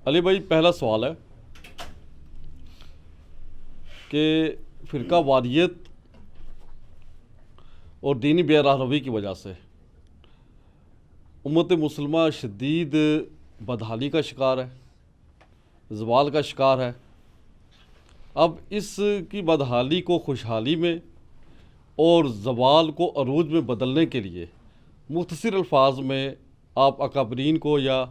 علی بھائی پہلا سوال ہے کہ فرقہ واریت اور دینی بے راہروی کی وجہ سے امت مسلمہ شدید بدحالی کا شکار ہے، زوال کا شکار ہے۔ اب اس کی بدحالی کو خوشحالی میں اور زوال کو عروج میں بدلنے کے لیے مختصر الفاظ میں آپ اکابرین کو یا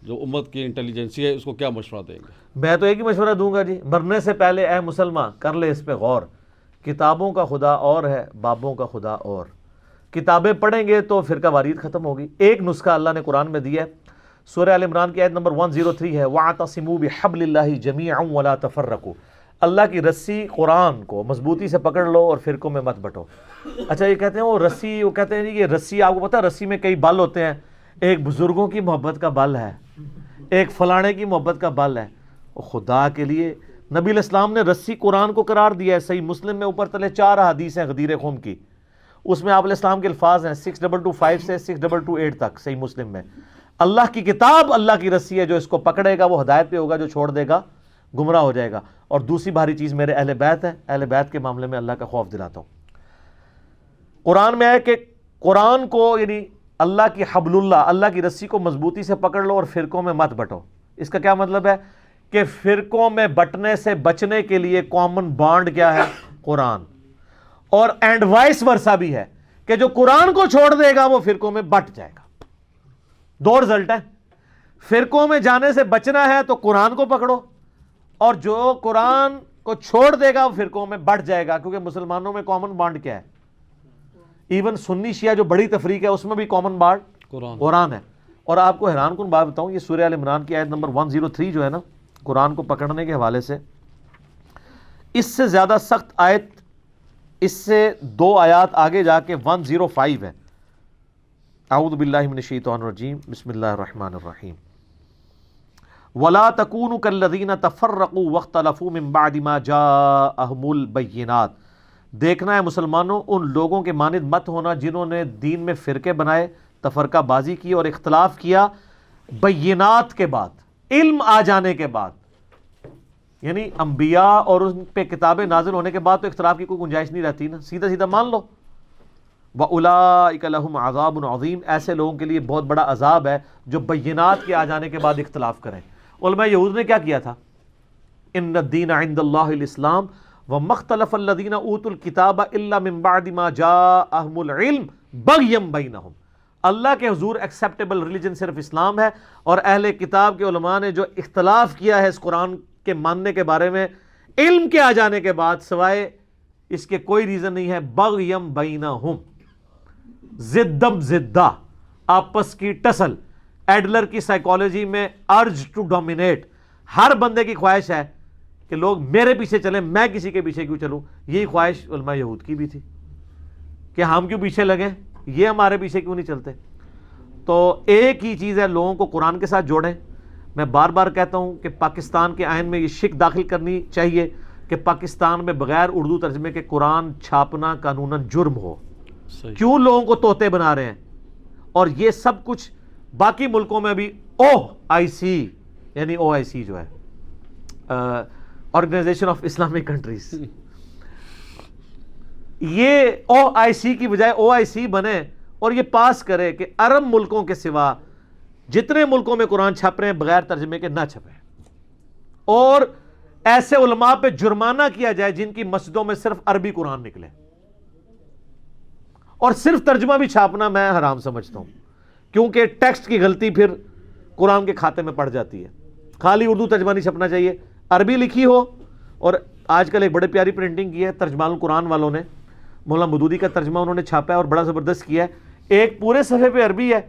جو امت کی انٹیلیجنسی ہے اس کو کیا مشورہ دیں گے؟ میں تو ایک ہی مشورہ دوں گا جی، مرنے سے پہلے اے مسلمان کر لے اس پہ غور، کتابوں کا خدا اور ہے، بابوں کا خدا اور۔ کتابیں پڑھیں گے تو فرقہ واریت ختم ہوگی۔ ایک نسخہ اللہ نے قرآن میں دیا ہے، سورہ آل عمران کی آیت نمبر 103 ہے، وَاعْتَصِمُوا بِحَبْلِ اللَّهِ جَمِيعًا وَلَا تَفَرَّقُوا۔ اللہ کی رسی قرآن کو مضبوطی سے پکڑ لو اور فرقوں میں مت بٹو۔ اچھا یہ کہتے ہیں وہ رسی، وہ کہتے ہیں جی یہ رسی، آپ کو پتہ ہے رسی میں کئی بل ہوتے ہیں، ایک بزرگوں کی محبت کا بل ہے، ایک فلانے کی محبت کا بل ہے۔ خدا کے لیے نبی علیہ السلام نے رسی قرآن کو قرار دیا ہے۔ صحیح مسلم میں اوپر تلے 4 احادیث ہیں غدیر خم کی، اس میں آپ علیہ السلام کے الفاظ ہیں 6225 سے 6228 تک صحیح مسلم میں۔ اللہ کی کتاب اللہ کی رسی ہے، جو اس کو پکڑے گا وہ ہدایت پہ ہوگا، جو چھوڑ دے گا گمراہ ہو جائے گا۔ اور دوسری بھاری چیز میرے اہل بیت ہے، اہل بیت کے معاملے میں اللہ کا خوف دلاتا ہوں۔ قرآن میں ہے کہ قرآن کو یعنی اللہ کی حبل اللہ، اللہ کی رسی کو مضبوطی سے پکڑ لو اور فرقوں میں مت بٹو۔ اس کا کیا مطلب ہے کہ فرقوں میں بٹنے سے بچنے کے لیے کامن بانڈ کیا ہے؟ قرآن۔ اور اینڈ وائس ورسا بھی ہے کہ جو قرآن کو چھوڑ دے گا وہ فرقوں میں بٹ جائے گا۔ دو رزلٹ ہے، فرقوں میں جانے سے بچنا ہے تو قرآن کو پکڑو، اور جو قرآن کو چھوڑ دے گا وہ فرقوں میں بٹ جائے گا، کیونکہ مسلمانوں میں کامن بانڈ کیا ہے؟ ایون سنی شیعہ جو بڑی تفریق ہے اس میں بھی کامن بانڈ قرآن ہے۔ اور آپ کو حیران کن بات بتاؤں، یہ سورہ آل عمران کی آیت نمبر 103 جو ہے نا، قرآن کو پکڑنے کے حوالے سے اس سے زیادہ سخت آیت اس سے 2 آیات آگے جا کے 105 ہے۔ اعوذ باللہ من الشیطان الرجیم، بسم اللہ الرحمن الرحیم۔ وَلَا تَكُونُوا كَالَّذِينَ تَفَرَّقُوا وَاخْتَلَفُوا مِن بَعْدِ مَا جَاءَهُمُ الْبَيِّنَاتُ۔ دیکھنا ہے مسلمانوں ان لوگوں کے مانند مت ہونا جنہوں نے دین میں فرقے بنائے، تفرقہ بازی کی اور اختلاف کیا بینات کے بعد، علم آ جانے کے بعد، یعنی انبیاء اور ان پہ کتابیں نازل ہونے کے بعد تو اختلاف کی کوئی گنجائش نہیں رہتی نا، سیدھا سیدھا مان لو۔ وَأُولَٰئِكَ لَهُمْ عَذَابٌ عَظِيمٌ، ایسے لوگوں کے لیے بہت بڑا عذاب ہے جو بینات کے آ جانے کے بعد اختلاف کریں۔ علماء یہود نے کیا کیا تھا؟ ان الدین عند اللہ الاسلام وما اختلف الذین اوتوا الکتاب الا من بعد ما جاءهم العلم بغیا بینہم۔ اللہ کے حضور ایکسیپٹیبل ریلیجن صرف اسلام ہے، اور اہل کتاب کے علماء نے جو اختلاف کیا ہے اس قرآن کے ماننے کے بارے میں علم کے آ جانے کے بعد، سوائے اس کے کوئی ریزن نہیں ہے، بغیم بینہم، زدم زدہ، آپس کی ٹسل۔ ایڈلر کی سائیکالوجی میں ارج ٹو ڈومینیٹ، ہر بندے کی خواہش ہے کہ لوگ میرے پیچھے چلیں، میں کسی کے پیچھے کیوں چلوں۔ یہی خواہش علماء یہود کی بھی تھی کہ ہم کیوں پیچھے لگیں، یہ ہمارے پیچھے کیوں نہیں چلتے۔ تو ایک ہی چیز ہے، لوگوں کو قرآن کے ساتھ جوڑیں۔ میں بار بار کہتا ہوں کہ پاکستان کے آئین میں یہ شک داخل کرنی چاہیے کہ پاکستان میں بغیر اردو ترجمے کے قرآن چھاپنا قانوناً جرم ہو۔ کیوں لوگوں کو طوطے بنا رہے ہیں؟ اور یہ سب کچھ باقی ملکوں میں بھی OIC یعنی OIC جو ہے آرگنائزیشن آف اسلامک کنٹریز، یہ OIC کی بجائے OIC بنے اور یہ پاس کرے کہ عرب ملکوں کے سوا جتنے ملکوں میں قرآن چھپ رہے ہیں بغیر ترجمے کے نہ چھپیں، اور ایسے علماء پہ جرمانہ کیا جائے جن کی مسجدوں میں صرف عربی قرآن نکلے، اور صرف ترجمہ بھی چھاپنا میں حرام سمجھتا ہوں، کیونکہ ٹیکسٹ کی غلطی پھر قرآن کے کھاتے میں پڑ جاتی ہے۔ خالی اردو ترجمہ نہیں چھپنا چاہیے، عربی لکھی ہو۔ اور آج کل ایک بڑے پیاری پرنٹنگ کی ہے ترجمان القرآن والوں نے، مولانا مودودی کا ترجمہ انہوں نے چھاپا ہے اور بڑا زبردست کیا ہے۔ ایک پورے صفحے پہ عربی ہے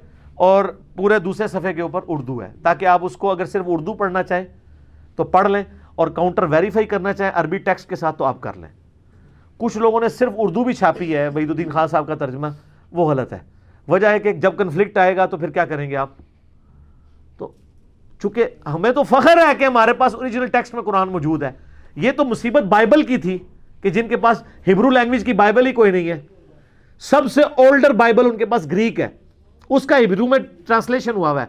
اور پورے دوسرے صفحے کے اوپر اردو ہے، تاکہ آپ اس کو اگر صرف اردو پڑھنا چاہیں تو پڑھ لیں، اور کاؤنٹر ویریفائی کرنا چاہیں عربی ٹیکسٹ کے ساتھ تو آپ کر لیں۔ کچھ لوگوں نے صرف اردو بھی چھاپی ہے، وحید الدین خان صاحب کا ترجمہ، وہ غلط ہے۔ وجہ ہے کہ جب کنفلکٹ آئے گا تو پھر کیا کریں گے آپ؟ تو چونکہ ہمیں تو فخر ہے کہ ہمارے پاس اوریجنل ٹیکسٹ میں قرآن موجود ہے۔ یہ تو مصیبت بائبل کی تھی کہ جن کے پاس ہبرو لینگویج کی بائبل ہی کوئی نہیں ہے۔ سب سے اولڈر بائبل ان کے پاس گریک ہے، اس کا ہبرو میں ٹرانسلیشن ہوا ہے۔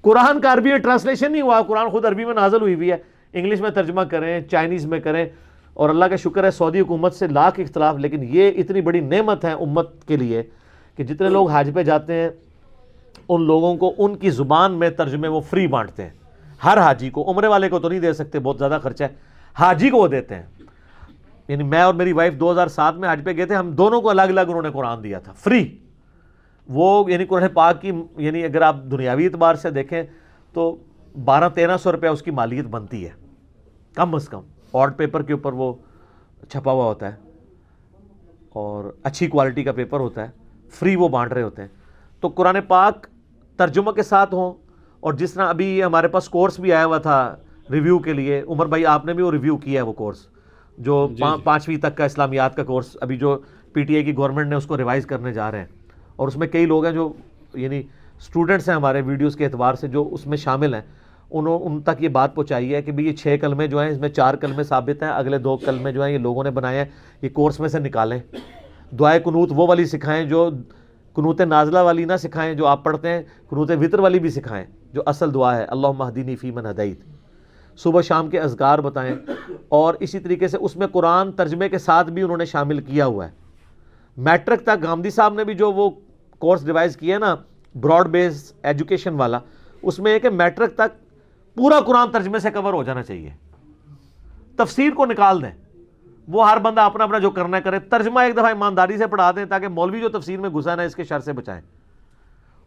قرآن کا عربی میں ٹرانسلیشن نہیں ہوا, قرآن خود عربی میں نازل ہوئی ہے, انگلش میں ترجمہ کریں, چائنیز میں کریں, اور اللہ کا شکر ہے سعودی حکومت سے لاکھ اختلاف, لیکن یہ اتنی بڑی نعمت ہے امت کے لیے کہ جتنے لوگ حج پہ جاتے ہیں ان لوگوں کو ان کی زبان میں ترجمے وہ فری بانٹتے ہیں. ہر حاجی کو, عمرے والے کو تو نہیں دے سکتے, بہت زیادہ خرچہ ہے, حاجی کو وہ دیتے ہیں. یعنی میں اور میری وائف 2007 میں حج پہ گئے تھے, ہم دونوں کو الگ الگ انہوں نے قرآن دیا تھا فری. وہ یعنی قرآن پاک کی, یعنی اگر آپ دنیاوی اعتبار سے دیکھیں تو 1200-1300 روپے اس کی مالیت بنتی ہے کم از کم. آرٹ پیپر کے اوپر وہ چھپا ہوا ہوتا ہے اور اچھی کوالٹی کا پیپر ہوتا ہے, فری وہ بانٹ رہے ہوتے ہیں. تو قرآن پاک ترجمہ کے ساتھ ہوں, اور جس طرح ابھی ہمارے پاس کورس بھی آیا ہوا تھا ریویو کے لیے, عمر بھائی آپ نے بھی وہ ریویو کیا ہے وہ کورس جو 5ویں تک کا اسلامیات کا کورس, ابھی جو پی ٹی آئی کی گورنمنٹ نے اس کو ریوائز کرنے جا رہے ہیں, اور اس میں کئی لوگ ہیں جو یعنی اسٹوڈنٹس ہیں ہمارے ویڈیوز کے اعتبار سے جو اس میں شامل ہیں, ان تک یہ بات پہنچائی ہے کہ بھئی یہ 6 کلمے جو ہیں اس میں 4 کلمے ثابت ہیں, اگلے 2 کلمے جو ہیں یہ لوگوں نے بنائے ہیں, یہ کورس میں سے نکالیں. دعائے قنوت وہ والی سکھائیں جو قنوت نازلہ والی نہ سکھائیں جو آپ پڑھتے ہیں, قنوت وطر والی بھی سکھائیں جو اصل دعا ہے, اللہم اہدنی فیمن ہدیت. صبح شام کے اذکار بتائیں, اور اسی طریقے سے اس میں قرآن ترجمے کے ساتھ بھی انہوں نے شامل کیا ہوا ہے. میٹرک تک گامدی صاحب نے بھی جو وہ کورس ریوائز کیا ہے نا براڈ بیس ایجوکیشن والا, اس میں ہے کہ میٹرک تک پورا قرآن ترجمے سے کور ہو جانا چاہیے. تفسیر کو نکال دیں, وہ ہر بندہ اپنا اپنا جو کرنا ہے کرے, ترجمہ ایک دفعہ ایمانداری سے پڑھا دیں تاکہ مولوی جو تفسیر میں گھسا نا اس کے شر سے بچائیں.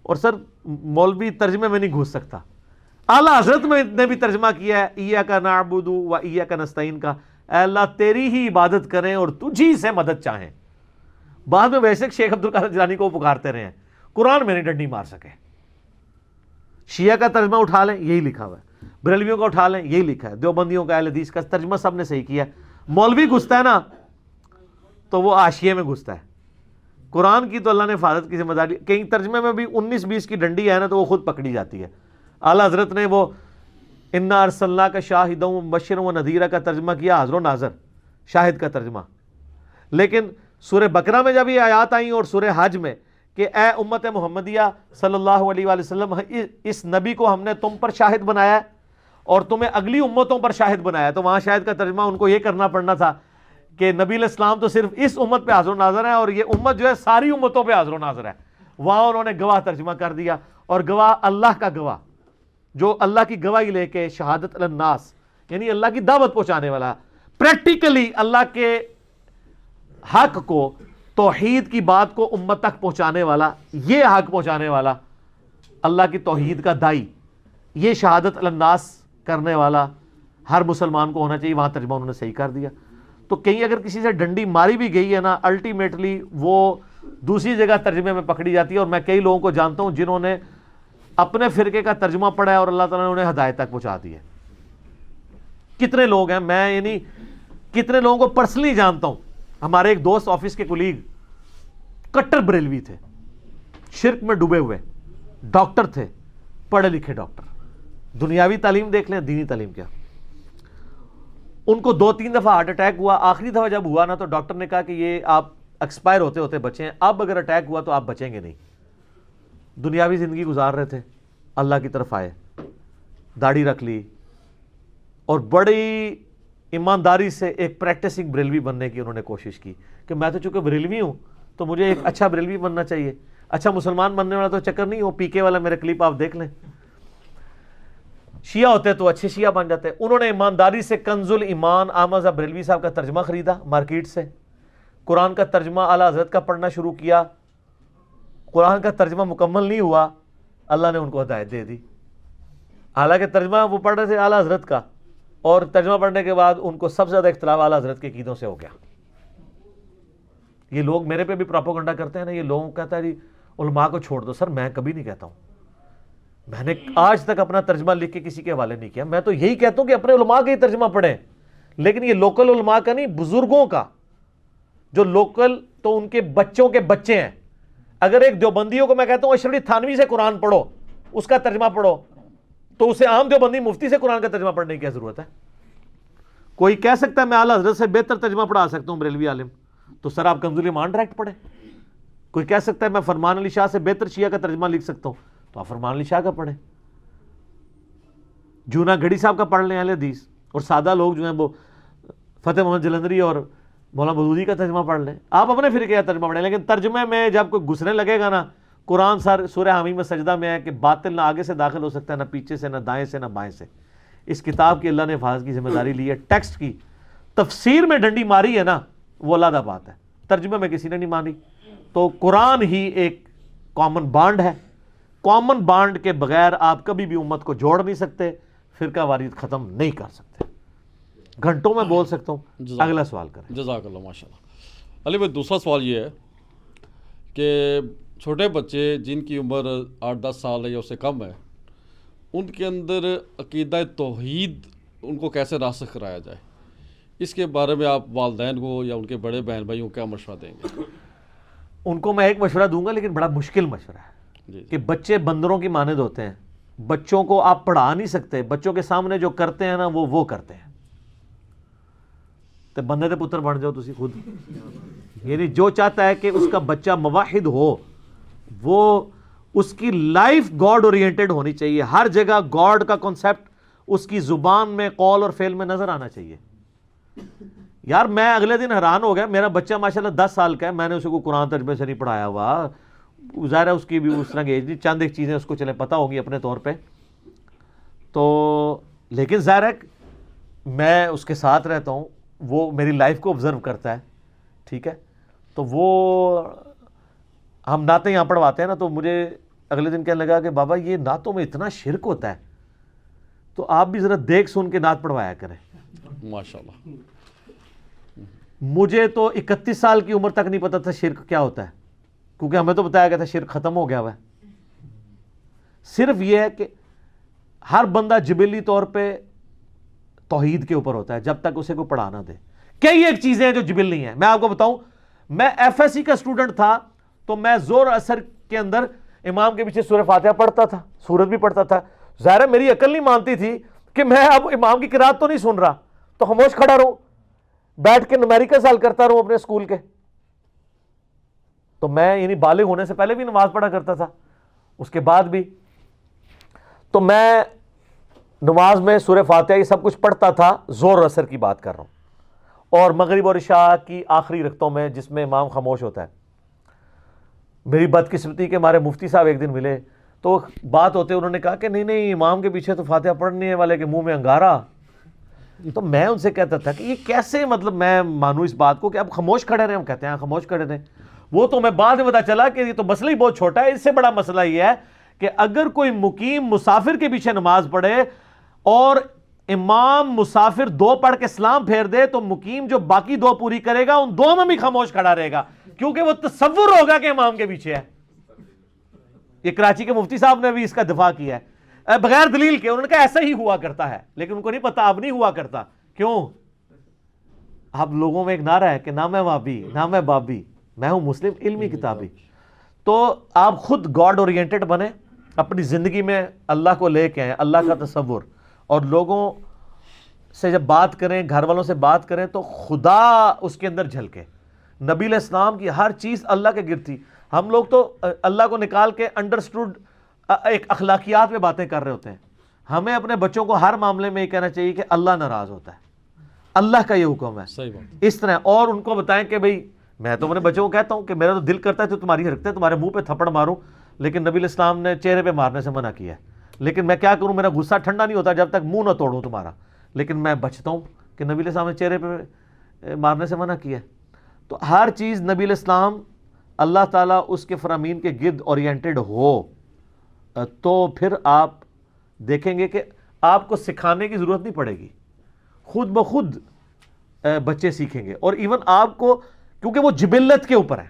اور سر مولوی ترجمے میں نہیں گھس سکتا. اعلیٰ حضرت میں نے بھی ترجمہ کیا ہے ایاک نعبد و ایاک نستعین کا, اے اللہ تیری ہی عبادت کریں اور تجھی سے مدد چاہیں. بعد میں ویسے شیخ عبد القادر جیلانی کو پکارتے رہے ہیں, قرآن میں نہیں ڈنڈی مار سکے. شیعہ کا ترجمہ اٹھا لیں یہی لکھا ہوا ہے, بریلویوں کا اٹھا لیں یہی لکھا ہے, دیوبندیوں کا, اہل حدیث کا ترجمہ سب نے صحیح کیا ہے. مولوی گھستا ہے نا تو وہ حاشیے میں گھستا ہے. قرآن کی تو اللہ نے حفاظت کی ذمہ داری, کئی ترجمے میں بھی 19-20 کی ڈنڈی ہے نا تو وہ خود پکڑی جاتی ہے. اعلیٰ حضرت نے وہ انا ارسلناک شاہدا ومبشرا ونذیرا کا ترجمہ کیا, حاضر و ناظر شاہد کا ترجمہ. لیکن سورہ بقرہ میں جب یہ آیات آئیں اور سورہ حج میں کہ اے امت محمدیہ صلی اللہ علیہ وآلہ وسلم, اس نبی کو ہم نے تم پر شاہد بنایا ہے اور تمہیں اگلی امتوں پر شاہد بنایا ہے, تو وہاں شاہد کا ترجمہ ان کو یہ کرنا پڑنا تھا کہ نبی علیہ السلام تو صرف اس امت پہ حاضر و ناظر ہے اور یہ امت جو ہے ساری امتوں پہ حاضر و ناظر ہے. وہاں انہوں نے گواہ ترجمہ کر دیا, اور گواہ اللہ کا گواہ جو اللہ کی گواہی لے کے شہادت علی الناس, یعنی اللہ کی دعوت پہنچانے والا, پریکٹیکلی اللہ کے حق کو, توحید کی بات کو امت تک پہنچانے والا, یہ حق پہنچانے والا, اللہ کی توحید کا دائی, یہ شہادت علی الناس کرنے والا ہر مسلمان کو ہونا چاہیے. وہاں ترجمہ انہوں نے صحیح کر دیا. تو کہیں اگر کسی سے ڈنڈی ماری بھی گئی ہے نا, الٹیمیٹلی وہ دوسری جگہ ترجمے میں پکڑی جاتی ہے. اور میں کئی لوگوں کو جانتا ہوں جنہوں نے اپنے فرقے کا ترجمہ پڑھا ہے اور اللہ تعالیٰ نے انہیں ہدایت تک پہنچا دی ہے. کتنے لوگ ہیں, میں یعنی کتنے لوگوں کو پرسنلی جانتا ہوں. ہمارے ایک دوست آفس کے کولیگ کٹر بریلوی تھے, شرک میں ڈوبے ہوئے, ڈاکٹر تھے, پڑھے لکھے ڈاکٹر, دنیاوی تعلیم دیکھ لیں, دینی تعلیم کیا. ان کو 2-3 دفعہ ہارٹ اٹیک ہوا. آخری دفعہ جب ہوا نا تو ڈاکٹر نے کہا کہ یہ آپ ایکسپائر ہوتے ہوتے بچے ہیں, اب اگر اٹیک ہوا تو آپ بچیں گے نہیں. دنیاوی زندگی گزار رہے تھے, اللہ کی طرف آئے, داڑھی رکھ لی, اور بڑی ایمانداری سے ایک پریکٹسنگ بریلوی بننے کی انہوں نے کوشش کی کہ میں تو چونکہ بریلوی ہوں تو مجھے ایک اچھا بریلوی بننا چاہیے. اچھا مسلمان بننے والا تو چکر نہیں ہو, پی کے والا میرے کلپ آپ دیکھ لیں, شیعہ ہوتے تو اچھے شیعہ بن جاتے. انہوں نے ایمانداری سے کنز الایمان احمد بریلوی صاحب کا ترجمہ خریدا مارکیٹ سے, قرآن کا ترجمہ اعلیٰ حضرت کا پڑھنا شروع کیا. قرآن کا ترجمہ مکمل نہیں ہوا, اللہ نے ان کو ہدایت دے دی. حالانکہ ترجمہ وہ پڑھ رہے تھے اعلیٰ حضرت کا, اور ترجمہ پڑھنے کے بعد ان کو سب سے زیادہ اختلاف اعلیٰ حضرت کے عقیدوں سے ہو گیا. یہ لوگ میرے پہ بھی پروپیگنڈا کرتے ہیں نا, یہ لوگوں کہتا ہے جی علماء کو چھوڑ دو. سر میں کبھی نہیں کہتا ہوں, میں نے آج تک اپنا ترجمہ لکھ کے کسی کے حوالے نہیں کیا. میں تو یہی کہتا ہوں کہ اپنے علماء کا ہی ترجمہ پڑھیں, لیکن یہ لوکل علماء کا نہیں, بزرگوں کا. جو لوکل تو ان کے بچوں کے بچے ہیں. اگر ایک دیوبندیوں کو میں کہتا ہوں اشرف علی تھانوی سے قرآن پڑھو, اس کا ترجمہ پڑھو, تو اسے عام دیوبندی مفتی سے قرآن کا ترجمہ پڑھنے کی کیا ضرورت ہے؟ کوئی کہہ سکتا ہے میں اعلیٰ حضرت سے بہتر ترجمہ پڑھا سکتا ہوں بریلوی عالم, تو سر آپ کنز الایمان ڈائریکٹ پڑھیں. کوئی کہہ سکتا ہے میں فرمان علی شاہ سے بہتر شیعہ کا ترجمہ لکھ سکتا ہوں, تو آپ فرمان علی شاہ کا پڑھیں. جونا گھڑی صاحب کا پڑھ لیں اہل حدیث، اور سادہ لوگ جو ہیں وہ فتح محمد جلندری اور مولانا مودودی کا ترجمہ پڑھ لیں، آپ اپنے فرقے کا ترجمہ پڑھیں، لیکن ترجمے میں جب کوئی گھسنے لگے گا نا، قرآن سورہ حمیم میں سجدہ میں ہے کہ باطل نہ آگے سے داخل ہو سکتا ہے، نہ پیچھے سے، نہ دائیں سے، نہ بائیں سے۔ اس کتاب کی اللہ نے حفاظت کی ذمہ داری لی ہے، ٹیکسٹ کی تفسیر میں ڈنڈی ماری ہے نا، وہ علیحدہ بات ہے، ترجمے میں کسی نے نہیں مانی۔ تو قرآن ہی ایک کامن بانڈ ہے، کامن بانڈ کے بغیر آپ کبھی بھی امت کو جوڑ نہیں سکتے، فرقہ واریت ختم نہیں کر سکتے۔ گھنٹوں میں بول سکتا ہوں، اگلا سوال کریں۔ جزاک اللہ، ماشاء اللہ۔ علی بھائی، دوسرا سوال یہ ہے کہ چھوٹے بچے جن کی عمر 8-10 سال ہے یا اس سے کم ہے، ان کے اندر عقیدہ توحید ان کو کیسے راسخ کرایا جائے، اس کے بارے میں آپ والدین کو یا ان کے بڑے بہن بھائیوں کو کیا مشورہ دیں گے؟ ان کو میں ایک مشورہ دوں گا، لیکن بڑا مشکل مشورہ ہے جی کہ بچے بندروں کی مانند ہوتے ہیں، بچوں کو آپ پڑھا نہیں سکتے، بچوں کے سامنے جو کرتے ہیں نا وہ کرتے ہیں۔ تو بندے دے پتر بن جاؤ تسی خود، یعنی جو چاہتا ہے کہ اس کا بچہ موحد ہو، وہ اس کی لائف گاڈ اورینٹڈ ہونی چاہیے، ہر جگہ گاڈ کا کنسپٹ اس کی زبان میں، قول اور فعل میں نظر آنا چاہیے۔ یار میں اگلے دن حیران ہو گیا، میرا بچہ ماشاءاللہ 10 سال کا ہے، میں نے اسے کو قرآن ترجمے سے نہیں پڑھایا ہوا، ظاہر ہے اس کی بھی اس طرح کی ایج نہیں، چند ایک چیزیں اس کو چلے پتہ ہوگی اپنے طور پہ، تو لیکن ظاہر ہے میں اس کے ساتھ رہتا ہوں، وہ میری لائف کو آبزرو کرتا ہے، ٹھیک ہے، تو وہ ہم نعتیں یہاں پڑھواتے ہیں نا، تو مجھے اگلے دن کہنے لگا کہ بابا یہ نعتوں میں اتنا شرک ہوتا ہے، تو آپ بھی ذرا دیکھ سن کے نعت پڑھوایا کریں۔ ماشاءاللہ۔ مجھے تو 31 سال کی عمر تک نہیں پتا تھا شرک کیا ہوتا ہے، کیونکہ ہمیں تو بتایا گیا تھا شرک ختم ہو گیا ہوا ہے۔ صرف یہ ہے کہ ہر بندہ جبلی طور پہ توحید کے اوپر ہوتا ہے جب تک اسے کوئی پڑھا نہ دے۔ کئی ایک چیزیں ہیں جو جبلی ہیں، میں آپ کو بتاؤں، میں ایف ایس سی کا اسٹوڈنٹ تھا تو میں زور اثر کے اندر امام کے پیچھے سورہ فاتحہ پڑھتا تھا، سورت بھی پڑھتا تھا، ظاہر ہے میری عقل نہیں مانتی تھی کہ میں اب امام کی قرات تو نہیں سن رہا، تو خاموش کھڑا رہوں، بیٹھ کے نمیریکل حل کرتا رہوں اپنے اسکول کے۔ تو میں یعنی بالغ ہونے سے پہلے بھی نماز پڑھا کرتا تھا، اس کے بعد بھی، تو میں نماز میں سورہ فاتحہ یہ سب کچھ پڑھتا تھا، زور اور اثر کی بات کر رہا ہوں، اور مغرب اور عشاء کی آخری رکعتوں میں جس میں امام خاموش ہوتا ہے۔ میری بدقسمتی کے ہمارے مفتی صاحب ایک دن ملے تو بات ہوتے انہوں نے کہا کہ نہیں امام کے پیچھے تو فاتحہ پڑھنے والے کے منہ میں انگارا۔ تو میں ان سے کہتا تھا کہ یہ کیسے، مطلب میں مانوں اس بات کو کہ اب خاموش کھڑے رہے، ہم کہتے ہیں خاموش کھڑے رہے، وہ تو میں بعد میں پتا چلا کہ یہ تو مسئلہ ہی بہت چھوٹا ہے۔ اس سے بڑا مسئلہ یہ ہے کہ اگر کوئی مقیم مسافر کے پیچھے نماز پڑھے اور امام مسافر 2 پڑھ کے سلام پھیر دے تو مقیم جو باقی 2 پوری کرے گا ان 2 میں بھی خاموش کھڑا رہے گا، کیونکہ وہ تصور ہوگا کہ امام کے پیچھے ہے۔ یہ کراچی کے مفتی صاحب نے بھی اس کا دفاع کیا ہے بغیر دلیل کے، انہوں نے کہا ایسا ہی ہوا کرتا ہے، لیکن ان کو نہیں پتا اب نہیں ہوا کرتا۔ کیوں؟ اب لوگوں میں ایک نعرہ ہے کہ نہ میں وابی نہ میں بابی، میں ہوں مسلم علمی کتابی۔ تو آپ خود گاڈ اورینٹڈ بنیں، اپنی زندگی میں اللہ کو لے کے آئیں، اللہ کا تصور، اور لوگوں سے جب بات کریں، گھر والوں سے بات کریں تو خدا اس کے اندر جھلکے۔ نبی علیہ السلام کی ہر چیز اللہ کے گرد تھی، ہم لوگ تو اللہ کو نکال کے انڈرسٹوڈ ایک اخلاقیات میں باتیں کر رہے ہوتے ہیں۔ ہمیں اپنے بچوں کو ہر معاملے میں یہ کہنا چاہیے کہ اللہ ناراض ہوتا ہے، اللہ کا یہ حکم ہے، صحیح بات۔ اس طرح، اور ان کو بتائیں کہ بھئی میں تو اپنے بچوں کو کہتا ہوں کہ میرا تو دل کرتا ہے تو تمہاری حرکتیں تمہارے منہ پہ تھپڑ ماروں، لیکن نبی علیہ السلام نے چہرے پہ مارنے سے منع کیا ہے، لیکن میں کیا کروں، میرا غصہ ٹھنڈا نہیں ہوتا جب تک منہ نہ توڑوں تمہارا، لیکن میں بچتا ہوں کہ نبی علیہ السلام نے چہرے پہ مارنے سے منع کیا ہے۔ تو ہر چیز نبی علیہ السلام، اللہ تعالیٰ اس کے فرامین کے گرد اورینٹڈ ہو تو پھر آپ دیکھیں گے کہ آپ کو سکھانے کی ضرورت نہیں پڑے گی، خود بخود بچے سیکھیں گے۔ اور ایون آپ کو، کیونکہ وہ جبلت کے اوپر ہے۔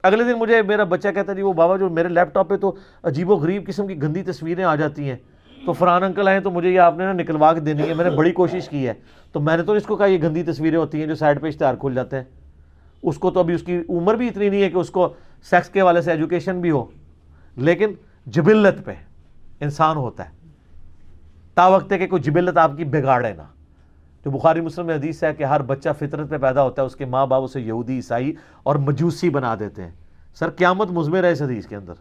اگلے دن مجھے میرا بچہ کہتا ہے جی وہ بابا جو میرے لیپ ٹاپ پہ تو عجیب و غریب قسم کی گندی تصویریں آ جاتی ہیں، تو فرحان انکل آئے تو مجھے یہ آپ نے نا نکلوا کے دینی ہے، میں نے بڑی کوشش کی ہے۔ تو میں نے تو اس کو کہا یہ گندی تصویریں ہوتی ہیں جو سائڈ پہ اشتہار کھل جاتے ہیں، اس کو تو ابھی اس کی عمر بھی اتنی نہیں ہے کہ اس کو سیکس کے حوالے سے ایجوکیشن بھی ہو، لیکن جبلت پہ انسان ہوتا ہے، تا وقت ہے کہ کوئی جبلت آپ کی بگاڑے نہ۔ جو بخاری مسلم میں حدیث ہے کہ ہر بچہ فطرت پہ پیدا ہوتا ہے، اس کے ماں باپ اسے یہودی، عیسائی اور مجوسی بنا دیتے ہیں۔ سر قیامت مضمر ہے اس حدیث کے اندر،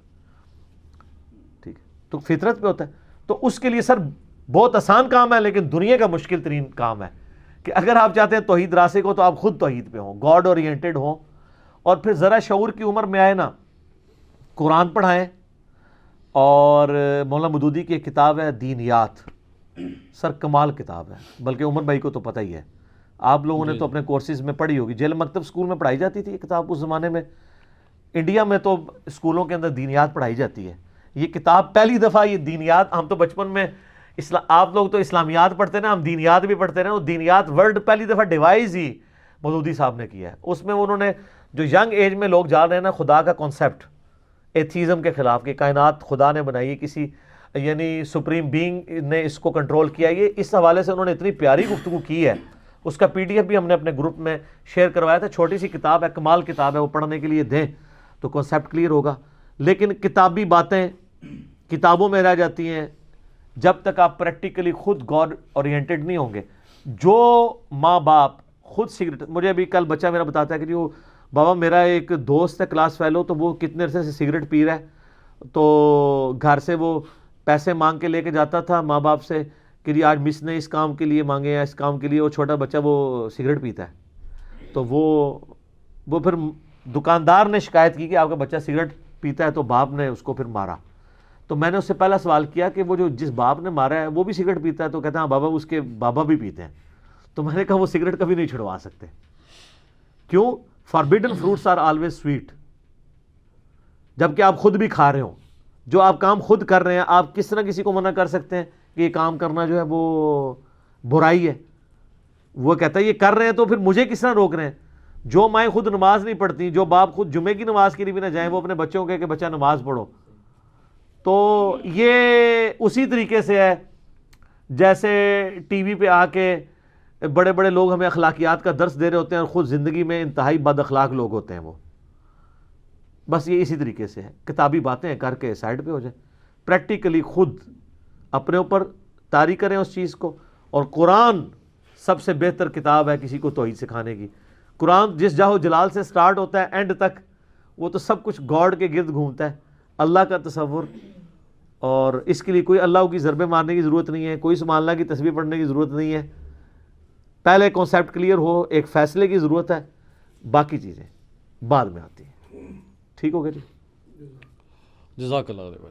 ٹھیک ہے، تو فطرت پہ ہوتا ہے۔ تو اس کے لیے سر بہت آسان کام ہے لیکن دنیا کا مشکل ترین کام ہے کہ اگر آپ چاہتے ہیں توحید راسے کو تو آپ خود توحید پہ ہوں, گاڈ اورینٹڈ ہوں, اور پھر ذرا شعور کی عمر میں آئے نا, قرآن پڑھائیں. اور مولانا مودودی کی ایک کتاب ہے دینیات, سر کمال کتاب ہے, بلکہ عمر بھائی کو تو پتہ ہی ہے, آپ لوگوں نے تو اپنے کورسز میں پڑھی ہوگی, جیل مکتب سکول میں پڑھائی جاتی تھی یہ کتاب اس زمانے میں. انڈیا میں تو اسکولوں کے اندر دینیات پڑھائی جاتی ہے. یہ کتاب پہلی دفعہ, یہ دینیات, ہم تو بچپن میں آپ لوگ تو اسلامیات پڑھتے ہیں, ہم دینیات بھی پڑھتے ہیں. وہ دینیات ورڈ پہلی دفعہ ڈیوائز ہی مودودی صاحب نے کیا ہے. اس میں انہوں نے جو ینگ ایج میں لوگ جا رہے ہیں نا خدا کا کانسیپٹ, ایتھیزم کے خلاف کہ کائنات خدا نے بنائی ہے, کسی یعنی سپریم بینگ نے اس کو کنٹرول کیا, یہ اس حوالے سے انہوں نے اتنی پیاری گفتگو کی ہے. اس کا پی ڈی ایف بھی ہم نے اپنے گروپ میں شیئر کروایا تھا. چھوٹی سی کتاب ہے, کمال کتاب ہے, وہ پڑھنے کے لیے دیں تو کانسیپٹ کلیئر ہوگا. لیکن کتابی باتیں کتابوں میں رہ جاتی ہیں جب تک آپ پریکٹیکلی خود گاڈ اورینٹڈ نہیں ہوں گے. جو ماں باپ خود سگریٹ, مجھے ابھی کل بچہ میرا بتاتا ہے کہ جو بابا میرا ایک دوست ہے کلاس فیلو, تو وہ کتنے عرصے سے سگریٹ پی رہا ہے, تو گھر سے وہ پیسے مانگ کے لے کے جاتا تھا ماں باپ سے کہ جی آج مس نے اس کام کے لیے مانگے ہیں, اس کام کے لیے, وہ چھوٹا بچہ وہ سگریٹ پیتا ہے. تو وہ پھر دکاندار نے شکایت کی کہ آپ کا بچہ سگریٹ پیتا ہے, تو باپ نے اس کو پھر مارا. تو میں نے اس سے پہلا سوال کیا کہ وہ جو جس باپ نے مارا ہے وہ بھی سگریٹ پیتا ہے؟ تو کہتا ہے ہاں بابا, اس کے بابا بھی پیتے ہیں. تو میں نے کہا وہ سگریٹ کبھی نہیں چھڑوا سکتے. کیوں؟ Forbidden fruits are always sweet. جبکہ آپ خود بھی کھا رہے ہوں, جو آپ کام خود کر رہے ہیں, آپ کس طرح کسی کو منع کر سکتے ہیں کہ یہ کام کرنا جو ہے وہ برائی ہے؟ وہ کہتا ہے یہ کر رہے ہیں تو پھر مجھے کس طرح روک رہے ہیں؟ جو مائیں خود نماز نہیں پڑھتی, جو باپ خود جمعے کی نماز کے لیے بھی نہ جائیں, وہ اپنے بچوں کو کہے کہ بچہ نماز پڑھو. تو یہ اسی طریقے سے ہے جیسے ٹی وی پہ آ کے بڑے بڑے لوگ ہمیں اخلاقیات کا درس دے رہے ہوتے ہیں اور خود زندگی میں انتہائی بد اخلاق لوگ ہوتے ہیں. وہ بس یہ اسی طریقے سے ہے, کتابی باتیں کر کے سائڈ پہ ہو جائیں, پریکٹیکلی خود اپنے اوپر طاری کریں اس چیز کو. اور قرآن سب سے بہتر کتاب ہے کسی کو توحید سکھانے کی. قرآن جس جاہو جلال سے سٹارٹ ہوتا ہے اینڈ تک وہ تو سب کچھ گاڈ کے گرد گھومتا ہے, اللہ کا تصور. اور اس کے لیے کوئی اللہ کی ضربیں مارنے کی ضرورت نہیں ہے, کوئی سبحان اللہ کی تسبیح پڑھنے کی ضرورت نہیں ہے. پہلے کانسیپٹ کلیئر ہو, ایک فیصلے کی ضرورت ہے, باقی چیزیں بعد میں آتی ہیں. ٹھیک ہو گیا جی؟ جزاک اللہ خیر.